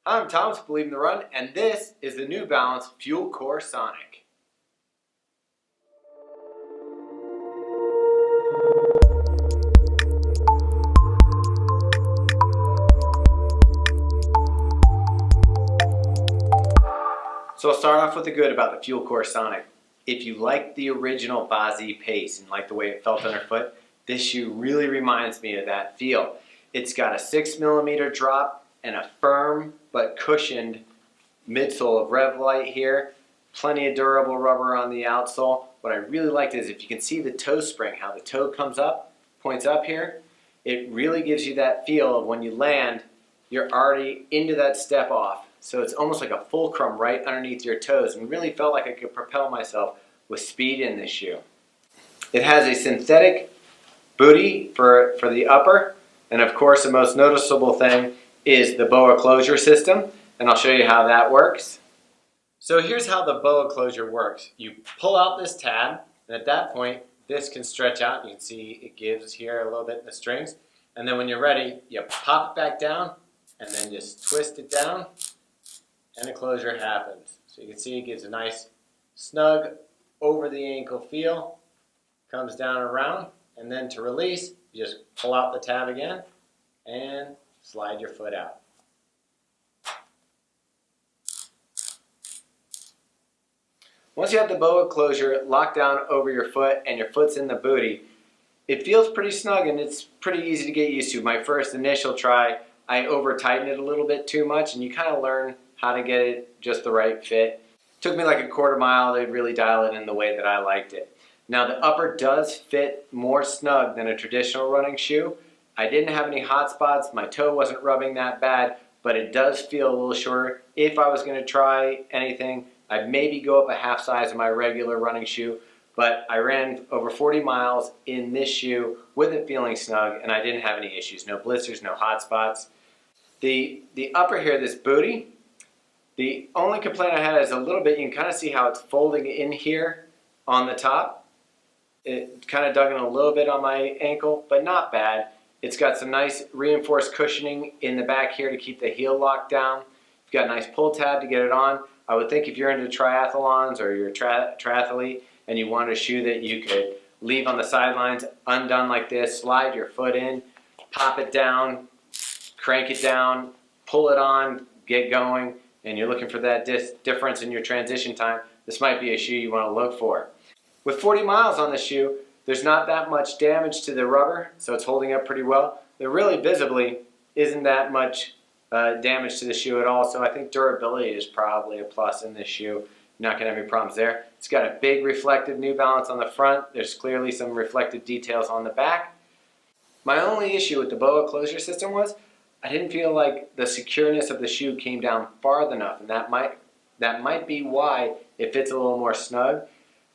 Hi, I'm Thomas, Believe in the Run, and this is the New Balance FuelCore Sonic. So I'll start off with the good about the FuelCore Sonic. If you like the original Vazzy Pace and like the way it felt underfoot, this shoe really reminds me of that feel. It's got a 6mm drop and a firm but cushioned midsole of Revlite here. Plenty of durable rubber on the outsole. What I really liked is if you can see the toe spring, how the toe comes up, points up here, it really gives you that feel of when you land, you're already into that step off. So it's almost like a fulcrum right underneath your toes, and really felt like I could propel myself with speed in this shoe. It has a synthetic booty for the upper, and of course the most noticeable thing is the boa closure system, and I'll show you how that works. So here's how the boa closure works. You pull out this tab, and at that point this can stretch out. You can see it gives here a little bit in the strings, and then when you're ready, you pop it back down and then just twist it down, and a closure happens. So you can see it gives a nice snug over the ankle feel, comes down around, and then to release, you just pull out the tab again and slide your foot out. Once you have the boa closure locked down over your foot and your foot's in the booty, it feels pretty snug and it's pretty easy to get used to. My first initial try, I over-tightened it a little bit too much, and you kind of learn how to get it just the right fit. It took me like a quarter mile to really dial it in the way that I liked it. Now the upper does fit more snug than a traditional running shoe. I didn't have any hot spots, my toe wasn't rubbing that bad, but it does feel a little shorter. If I was going to try anything, I'd maybe go up a half size of my regular running shoe, but I ran over 40 miles in this shoe with it feeling snug, and I didn't have any issues. No blisters, no hot spots. The upper here, this booty, the only complaint I had is a little bit, you can kind of see how it's folding in here on the top. It kind of dug in a little bit on my ankle, but not bad. It's got some nice reinforced cushioning in the back here to keep the heel locked down. You've got a nice pull tab to get it on. I would think if you're into triathlons or you're a triathlete and you want a shoe that you could leave on the sidelines undone like this, slide your foot in, pop it down, crank it down, pull it on, get going, and you're looking for that difference in your transition time, this might be a shoe you want to look for. With 40 miles on the shoe, there's not that much damage to the rubber, so it's holding up pretty well. There really visibly isn't that much damage to the shoe at all, so I think durability is probably a plus in this shoe. You're not going to have any problems there. It's got a big reflective New Balance on the front. There's clearly some reflective details on the back. My only issue with the boa closure system was I didn't feel like the secureness of the shoe came down far enough, and that might be why it fits a little more snug.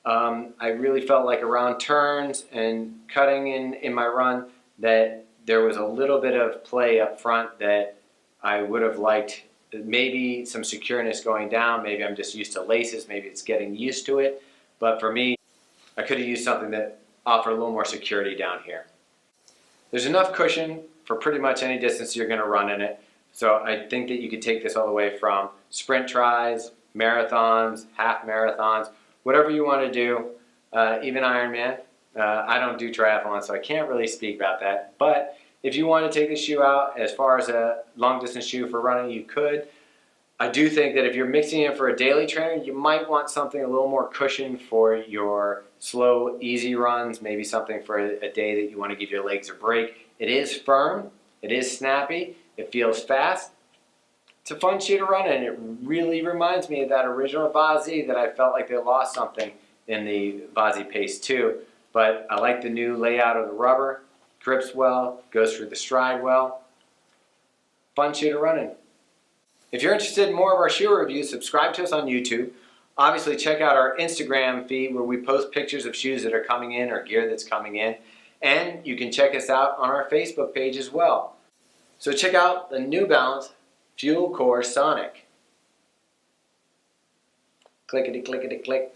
I really felt like around turns and cutting in my run that there was a little bit of play up front that I would have liked. Maybe some secureness going down, maybe I'm just used to laces, maybe it's getting used to it, but for me, I could have used something that offered a little more security down here. There's enough cushion for pretty much any distance you're going to run in it, so I think that you could take this all the way from sprint tries, marathons, half marathons, whatever you want to do, even Ironman. I don't do triathlon, so I can't really speak about that, but if you want to take the shoe out as far as a long distance shoe for running, you could. I do think that if you're mixing it for a daily trainer, you might want something a little more cushioned for your slow, easy runs, maybe something for a day that you want to give your legs a break. It is firm, it is snappy, it feels fast. It's a fun shoe to run in. It really reminds me of that original Vazzy that I felt like they lost something in the Vazzy Pace 2. But I like the new layout of the rubber. Grips well, goes through the stride well. Fun shoe to run in. If you're interested in more of our shoe reviews, subscribe to us on YouTube. Obviously, check out our Instagram feed where we post pictures of shoes that are coming in or gear that's coming in. And you can check us out on our Facebook page as well. So check out the New Balance FuelCore Sonic. Clickety, clickety, click.